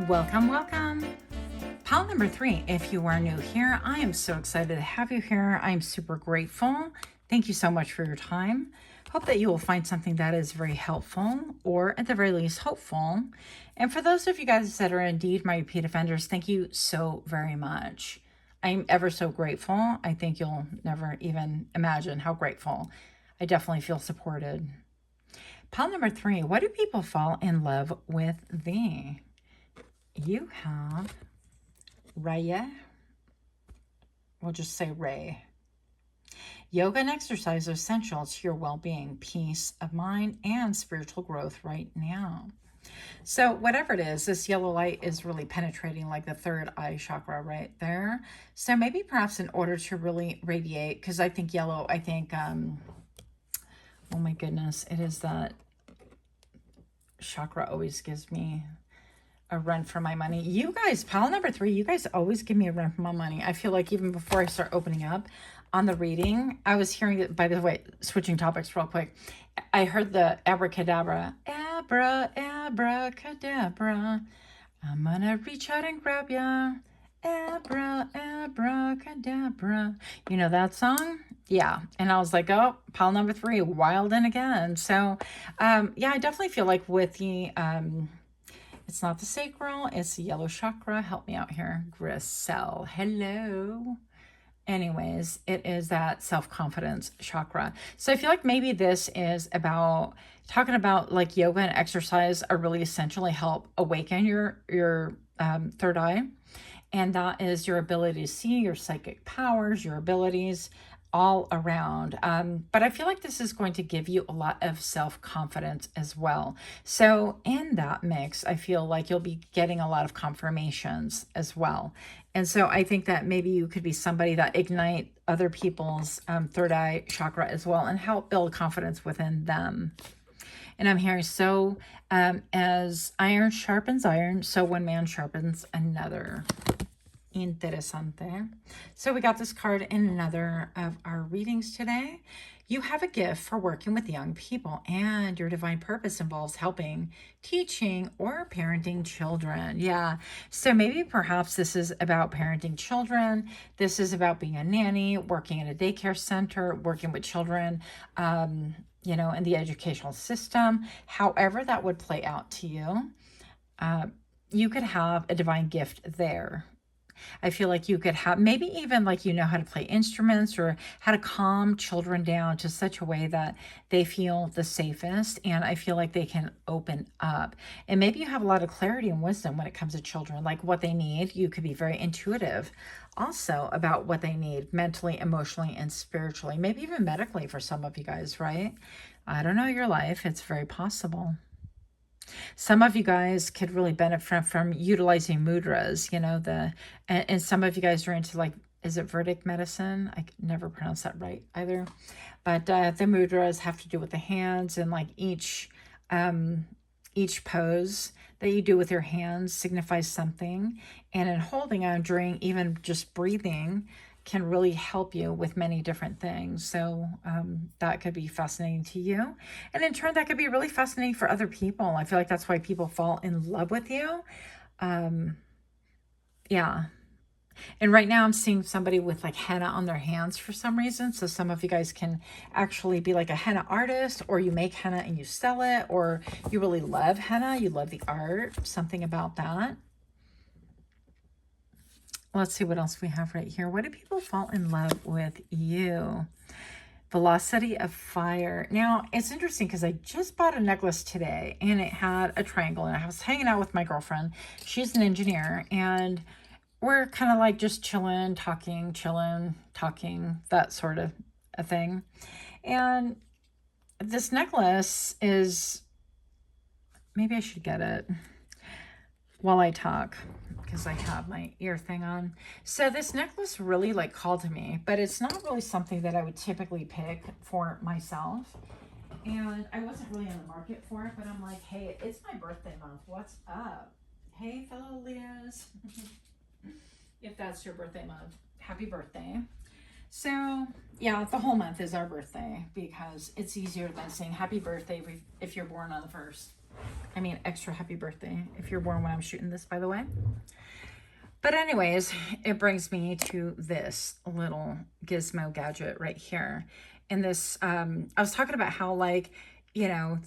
Welcome, welcome. Pile number 3, if you are new here, I am so excited to have you here. I'm super grateful. Thank you so much for your time. Hope that you will find something that is very helpful or at the very least hopeful. And for those of you guys that are indeed my repeat offenders, thank you so very much. I'm ever so grateful. I think you'll never even imagine how grateful. I definitely feel supported. Pile number 3, why do people fall in love with thee? You have Raya. We'll just say Ray. Yoga and exercise are essential to your well-being, peace of mind, and spiritual growth right now. So whatever it is, this yellow light is really penetrating like the third eye chakra right there. So maybe perhaps in order to really radiate, because I think yellow, oh my goodness, it is that chakra always gives me a run for my money. You guys, pile number 3, you guys always give me a run for my money. I feel like even before I start opening up on the reading, I was hearing it, by the way, switching topics real quick. I heard the abracadabra, Abra, abracadabra. I'm gonna reach out and grab ya. Abra, abracadabra. You know that song? Yeah. And I was like, oh, pile number 3, wild in again. So, yeah, I definitely feel like with the, it's not the sacral, it's the yellow chakra. Help me out here. Grisel. Hello. Anyways, it is that self-confidence chakra. So I feel like maybe this is about talking about like yoga and exercise are really essentially help awaken your third eye. And that is your ability to see, your psychic powers, your abilities all around. But I feel like this is going to give you a lot of self-confidence as well. So in that mix, I feel like you'll be getting a lot of confirmations as well. And so I think that maybe you could be somebody that ignite other people's third eye chakra as well and help build confidence within them. And I'm hearing, so as iron sharpens iron, so one man sharpens another. Interesante. So we got this card in another of our readings today. You have a gift for working with young people, and your divine purpose involves helping, teaching, or parenting children. Yeah. So maybe perhaps this is about parenting children. This is about being a nanny, working in a daycare center, working with children, you know, in the educational system. However that would play out to you, you could have a divine gift there. I feel like you could have, maybe even like you know how to play instruments or how to calm children down to such a way that they feel the safest. And I feel like they can open up. And maybe you have a lot of clarity and wisdom when it comes to children, like what they need. You could be very intuitive also about what they need mentally, emotionally, and spiritually, maybe even medically for some of you guys, right? I don't know your life. It's very possible. Some of you guys could really benefit from utilizing mudras, you know, and some of you guys are into like, is it Vedic medicine? I can never pronounce that right either. But the mudras have to do with the hands, and like each pose that you do with your hands signifies something. And in holding on during even just breathing can really help you with many different things. So that could be fascinating to you. And in turn, that could be really fascinating for other people. I feel like that's why people fall in love with you. Yeah. And right now I'm seeing somebody with like henna on their hands for some reason. So some of you guys can actually be like a henna artist, or you make henna and you sell it, or you really love henna. You love the art, something about that. Let's see what else we have right here. What do people fall in love with you? Velocity of fire. Now, it's interesting because I just bought a necklace today and it had a triangle, and I was hanging out with my girlfriend. She's an engineer, and we're kind of like just chilling, talking, that sort of a thing. And this necklace is, maybe I should get it while I talk, because I have my ear thing on. So this necklace really like called to me, but it's not really something that I would typically pick for myself. And I wasn't really in the market for it, but I'm like, hey, it's my birthday month. What's up? Hey, fellow Leos. If that's your birthday month, happy birthday. So yeah, the whole month is our birthday because it's easier than saying happy birthday if you're born on the 1st. I mean, extra happy birthday if you're born when I'm shooting this, by the way. But anyways, it brings me to this little gizmo gadget right here. And this, I was talking about how, like, you know,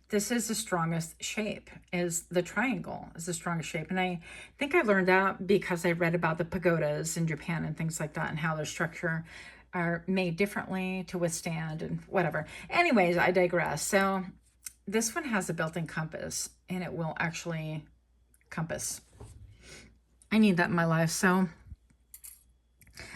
this is the strongest shape, is the triangle is the strongest shape. And I think I learned that because I read about the pagodas in Japan and things like that, and how their structure are made differently to withstand and whatever. Anyways, I digress. So this one has a built-in compass, and it will actually compass. I need that in my life. So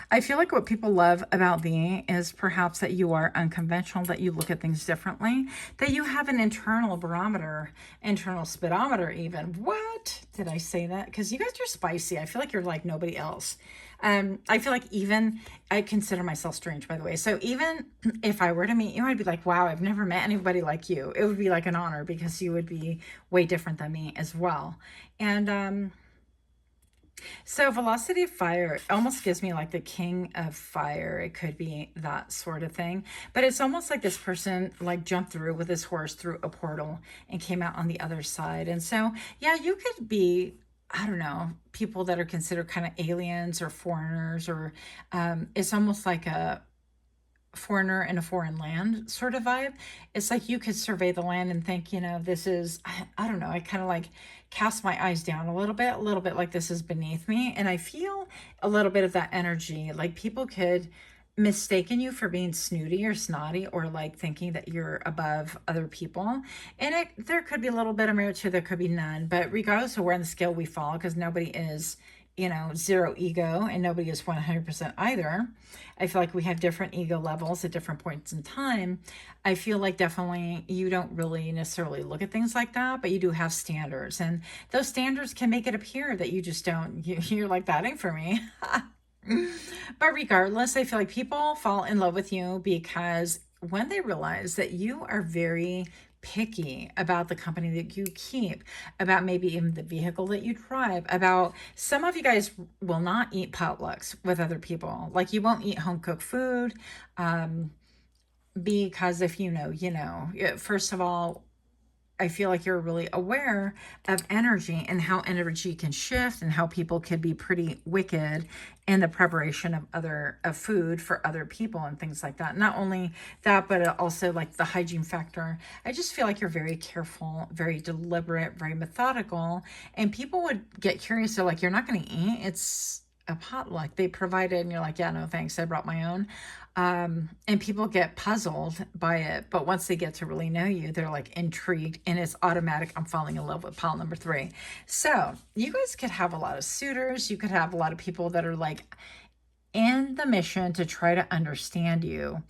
I feel like what people love about thee is perhaps that you are unconventional, that you look at things differently, that you have an internal barometer, internal speedometer even. What? Did I say that? Because you guys are spicy. I feel like you're like nobody else. I feel like I consider myself strange, by the way. So even if I were to meet you, I'd be like, wow, I've never met anybody like you. It would be like an honor because you would be way different than me as well. And So velocity of fire almost gives me like the king of fire. It could be that sort of thing. But it's almost like this person like jumped through with his horse through a portal and came out on the other side. And so, yeah, you could be, I don't know, people that are considered kind of aliens or foreigners, or it's almost like a foreigner in a foreign land sort of vibe. It's like you could survey the land and think, this is, I don't know, I kind of like cast my eyes down a little bit like this is beneath me. And I feel a little bit of that energy. Like people could mistaken you for being snooty or snotty, or like thinking that you're above other people. And there could be a little bit of merit to it, there could be none. But regardless of where on the scale we fall, because nobody is zero ego and nobody is 100% either. I feel like we have different ego levels at different points in time. I feel like definitely you don't really necessarily look at things like that, but you do have standards, and those standards can make it appear that you just don't, you're like, that ain't for me. But regardless, I feel like people fall in love with you because when they realize that you are very picky about the company that you keep, about maybe even the vehicle that you drive, about some of you guys will not eat potlucks with other people. Like you won't eat home cooked food, because if you know, first of all, I feel like you're really aware of energy and how energy can shift and how people could be pretty wicked in the preparation of food for other people and things like that. Not only that, but also like the hygiene factor. I just feel like you're very careful, very deliberate, very methodical, and people would get curious. They're like, you're not going to eat? It's a potluck they provided, and you're like, yeah, no thanks, I brought my own. And people get puzzled by it, but once they get to really know you, they're like intrigued, and it's automatic. I'm falling in love with pile number 3. So you guys could have a lot of suitors. You could have a lot of people that are like in the mission to try to understand you.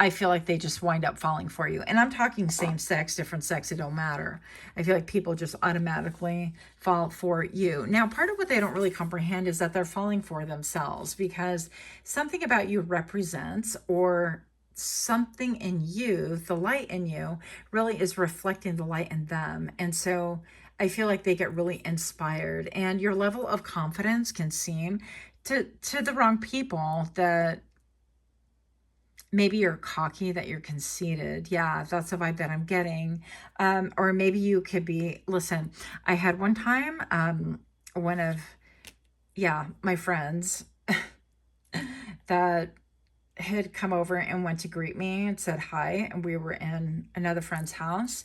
I feel like they just wind up falling for you. And I'm talking same sex, different sex, it don't matter. I feel like people just automatically fall for you. Now, part of what they don't really comprehend is that they're falling for themselves, because something about you represents, or something in you, the light in you, really is reflecting the light in them. And so I feel like they get really inspired, and your level of confidence can seem to the wrong people that maybe you're cocky, that you're conceited. Yeah, that's the vibe that I'm getting. Or maybe you could be, listen, I had one time, one of, my friends that had come over and went to greet me and said hi. And we were in another friend's house,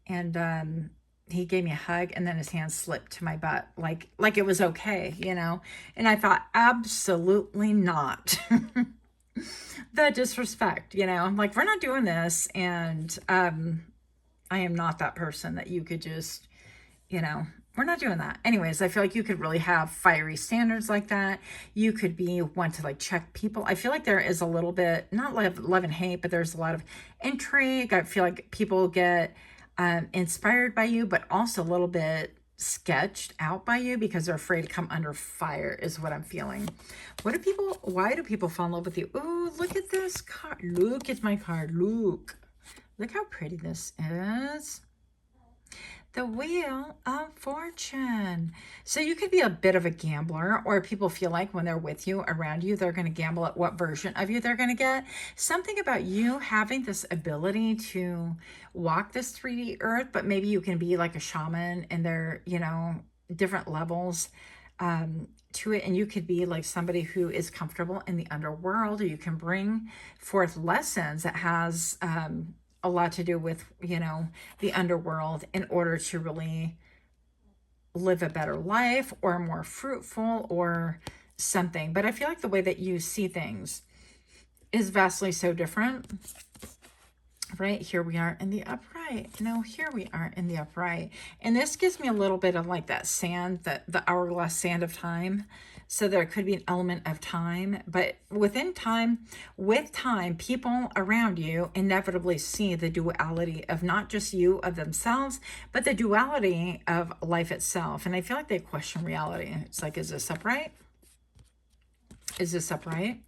and he gave me a hug, and then his hand slipped to my butt, like it was okay, And I thought, absolutely not. The disrespect, I'm like, we're not doing this. And I am not that person that you could just, we're not doing that. Anyways, I feel like you could really have fiery standards like that. You could be one to like check people. I feel like there is a little bit, not love and hate, but there's a lot of intrigue. I feel like people get inspired by you, but also a little bit sketched out by you because they're afraid to come under fire, is what I'm feeling. Why do people fall in love with you? Oh, look at this card. Look at my card. Look how pretty this is. The Wheel of Fortune. So you could be a bit of a gambler, or people feel like when they're with you, around you, they're going to gamble at what version of you they're going to get. Something about you having this ability to walk this 3D earth, but maybe you can be like a shaman, and there, different levels to it. And you could be like somebody who is comfortable in the underworld, or you can bring forth lessons that has a lot to do with, the underworld, in order to really live a better life, or more fruitful, or something. But I feel like the way that you see things is vastly so different. Right, here we are in the upright. No, here we are in the upright. And this gives me a little bit of like that sand, the hourglass sand of time. So there could be an element of time, but with time, people around you inevitably see the duality of not just you, of themselves, but the duality of life itself. And I feel like they question reality. It's like, is this upright? Is this upright?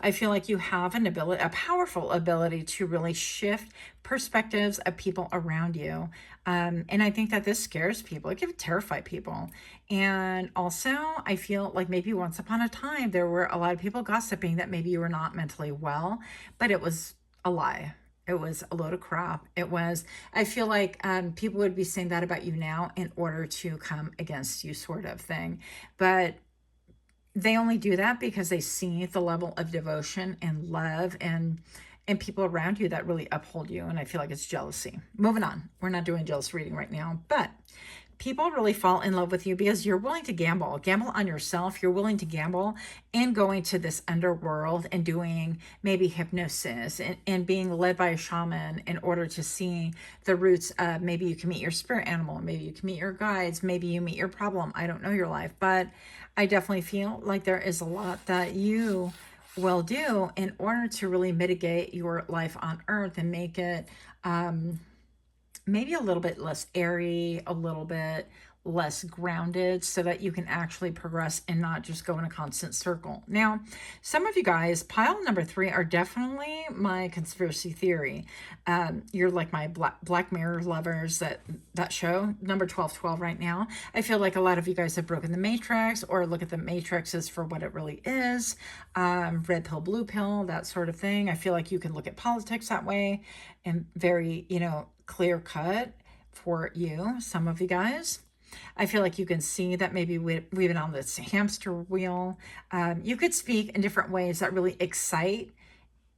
I feel like you have an ability, a powerful ability to really shift perspectives of people around you. And I think that this scares people. It can terrify people. And also, I feel like maybe once upon a time, there were a lot of people gossiping that maybe you were not mentally well, but it was a lie. It was a load of crap. It was, I feel like people would be saying that about you now in order to come against you, sort of thing. But they only do that because they see the level of devotion and love and people around you that really uphold you. And I feel like it's jealousy. Moving on. We're not doing jealous reading right now, but people really fall in love with you because you're willing to gamble on yourself. You're willing to gamble in going to this underworld and doing maybe hypnosis and being led by a shaman in order to see the roots of, maybe you can meet your spirit animal, maybe you can meet your guides, maybe you meet your problem. I don't know your life, but I definitely feel like there is a lot that you will do in order to really mitigate your life on earth and make it maybe a little bit less airy, a little bit less grounded, so that you can actually progress and not just go in a constant circle. Now, some of you guys, pile number 3, are definitely my conspiracy theory. You're like my Black Mirror lovers, that show, number 1212 right now. I feel like a lot of you guys have broken the matrix, or look at the matrix as for what it really is. Red pill, blue pill, that sort of thing. I feel like you can look at politics that way, and very, clear cut for you, some of you guys. I feel like you can see that maybe we've been on this hamster wheel. You could speak in different ways that really excite,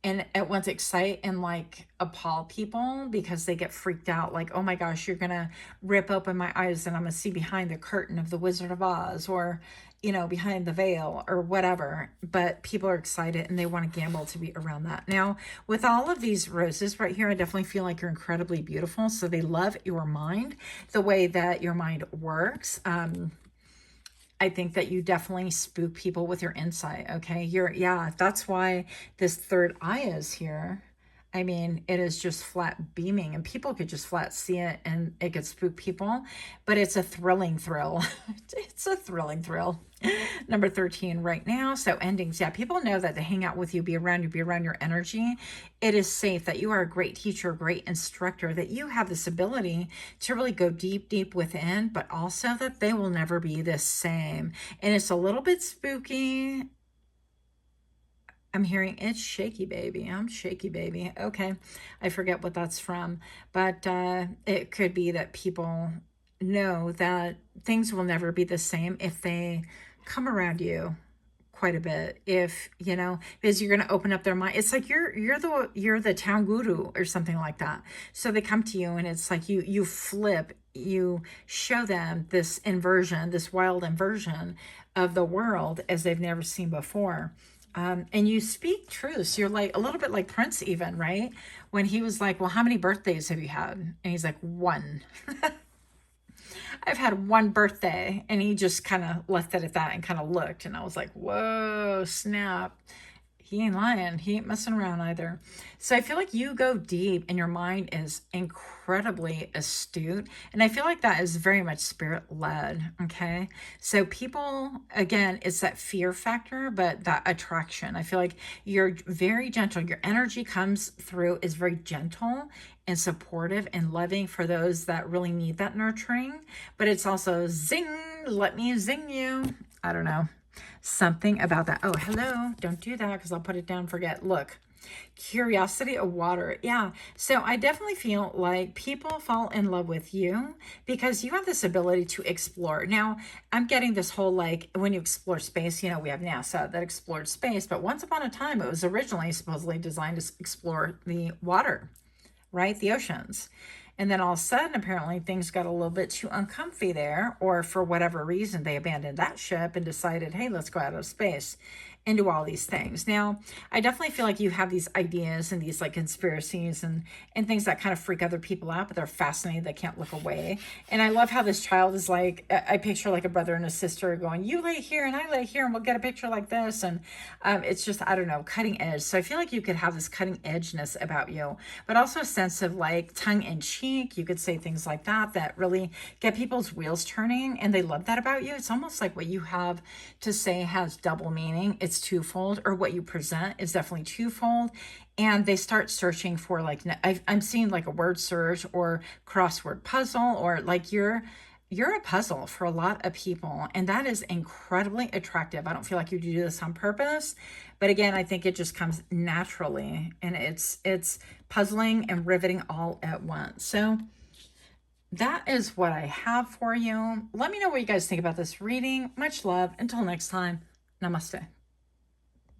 and at once excite and like appall people because they get freaked out. Like, oh my gosh, you're going to rip open my eyes and I'm going to see behind the curtain of the Wizard of Oz, or, behind the veil or whatever. But people are excited and they want to gamble to be around that. Now, with all of these roses right here, I definitely feel like you're incredibly beautiful. So they love your mind, the way that your mind works. I think that you definitely spook people with your insight. Okay. That's why this third eye is here. I mean, it is just flat beaming, and people could just flat see it and it could spook people, but it's a thrilling thrill. It's a thrilling thrill. Number 13 right now. So endings. Yeah. People know that to hang out with you, be around your energy. It is safe, that you are a great teacher, a great instructor, that you have this ability to really go deep, deep within, but also that they will never be the same. And it's a little bit spooky. I'm hearing it's shaky baby. I'm shaky baby. Okay. I forget what that's from, but it could be that people know that things will never be the same if they come around you quite a bit. If, because you're going to open up their mind. It's like you're the town guru or something like that. So they come to you and it's like you flip, you show them this inversion, this wild inversion of the world as they've never seen before. And you speak truths. You're like a little bit like Prince even, right? When he was like, well, how many birthdays have you had? And he's like, 1. I've had 1 birthday. And he just kind of left it at that and kind of looked. And I was like, whoa, snap. He ain't lying. He ain't messing around either. So I feel like you go deep and your mind is incredibly astute. And I feel like that is very much spirit led. Okay. So people, again, it's that fear factor, but that attraction. I feel like you're very gentle. Your energy comes through, is very gentle and supportive and loving for those that really need that nurturing. But it's also zing, let me zing you. I don't know. Something about that. Oh, hello. Don't do that because I'll put it down, forget. Look, curiosity of water. Yeah. So I definitely feel like people fall in love with you because you have this ability to explore. Now, I'm getting this whole, like, when you explore space, we have NASA that explored space, but once upon a time, it was originally supposedly designed to explore the water, right? The oceans. And then all of a sudden, apparently, things got a little bit too uncomfy there, or for whatever reason, they abandoned that ship and decided, hey, let's go out of space and do all these things. Now, I definitely feel like you have these ideas and these like conspiracies and things that kind of freak other people out, but they're fascinated. They can't look away. And I love how this child is like, I picture like a brother and a sister going, you lay here and I lay here and we'll get a picture like this. And it's just, I don't know, cutting edge. So I feel like you could have this cutting edgeness about you, but also a sense of like tongue in cheek. You could say things like that really get people's wheels turning, and they love that about you. It's almost like what you have to say has double meaning. It's it's twofold, or what you present is definitely twofold. And they start searching for like, I'm seeing like a word search or crossword puzzle, or like you're a puzzle for a lot of people, and that is incredibly attractive. I don't feel like you do this on purpose, but again, I think it just comes naturally, and it's puzzling and riveting all at once. So that is what I have for you. Let me know what you guys think about this reading. Much love. Until next time, namaste.